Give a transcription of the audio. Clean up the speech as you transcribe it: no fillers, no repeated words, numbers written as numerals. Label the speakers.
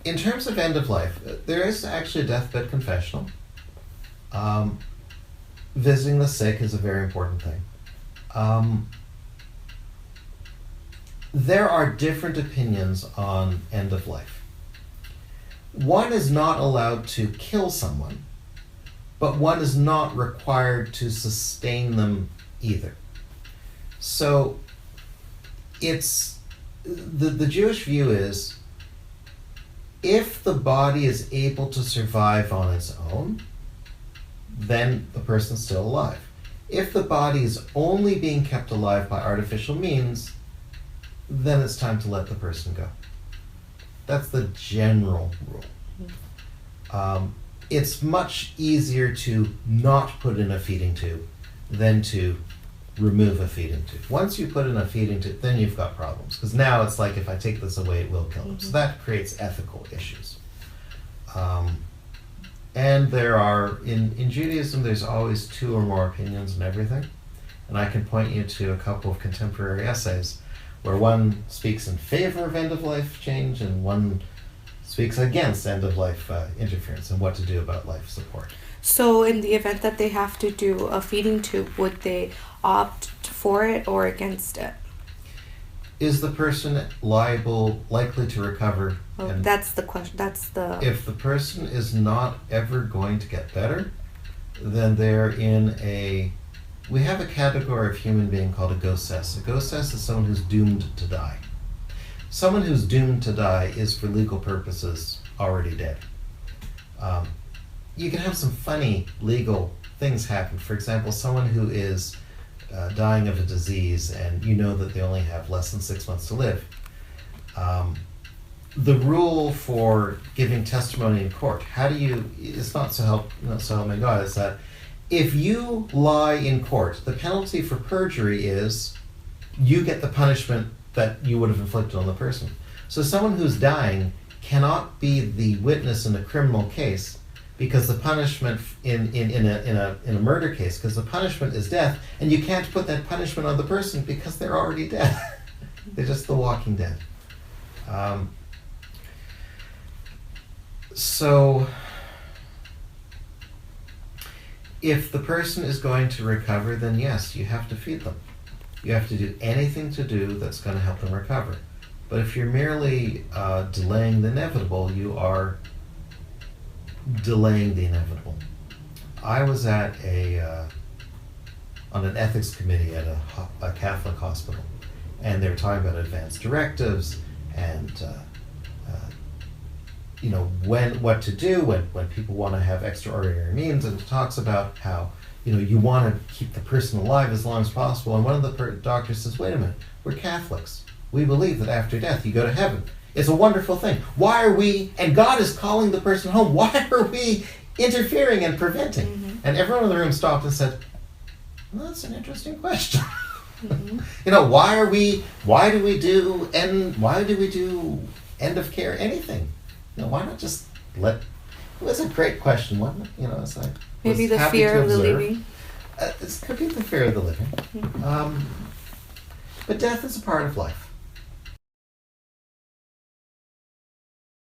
Speaker 1: in terms of end of life, there is actually a deathbed confessional. Visiting the sick is a very important thing. There are different opinions on end of life. One is not allowed to kill someone, but one is not required to sustain them either. So it's the Jewish view is, if the body is able to survive on its own, then the person's still alive. If the body is only being kept alive by artificial means, then it's time to let the person go. That's the general rule. It's much easier to not put in a feeding tube than to remove a feeding tube. Once you put in a feeding tube, then you've got problems. Because now it's like, if I take this away, it will kill them. So that creates ethical issues. And there are, in Judaism, there's always two or more opinions in everything. And I can point you to a couple of contemporary essays where one speaks in favor of end-of-life change and one speaks against end-of-life interference and what to do about life support.
Speaker 2: So in the event that they have to do a feeding tube, would they opt for it or against it?
Speaker 1: Is the person likely to recover?
Speaker 2: Oh, that's the question.
Speaker 1: If the person is not ever going to get better, then they're in we have a category of human being called a gosses. A gosses is someone who's doomed to die. Someone who's doomed to die is, for legal purposes, already dead. You can have some funny legal things happen. For example, someone who is dying of a disease and you know that they only have less than 6 months to live. The rule for giving testimony in court, it's not so help me God, it's that if you lie in court, the penalty for perjury is you get the punishment that you would have inflicted on the person. So someone who's dying cannot be the witness in a criminal case, because the punishment in a murder case, because the punishment is death, and you can't put that punishment on the person because they're already dead. They're just the walking dead. So if the person is going to recover, then yes, you have to feed them. You have to do anything to do that's going to help them recover. But if you're merely delaying the inevitable, you are delaying the inevitable. I was at on an ethics committee at a Catholic hospital, and they were talking about advanced directives and what to do when people want to have extraordinary means, and it talks about how you want to keep the person alive as long as possible. And one of the doctors says, "Wait a minute, we're Catholics. We believe that after death you go to heaven. It's a wonderful thing. Why are we, and God is calling the person home, why are we interfering and preventing?" Mm-hmm. And everyone in the room stopped and said, "Well, that's an interesting question." Mm-hmm. Why do we do end of care anything? Why not just it was a great question, wasn't it? It's like,
Speaker 2: maybe the fear of the living.
Speaker 1: It could be the fear of the living. Mm-hmm. But death is a part of life.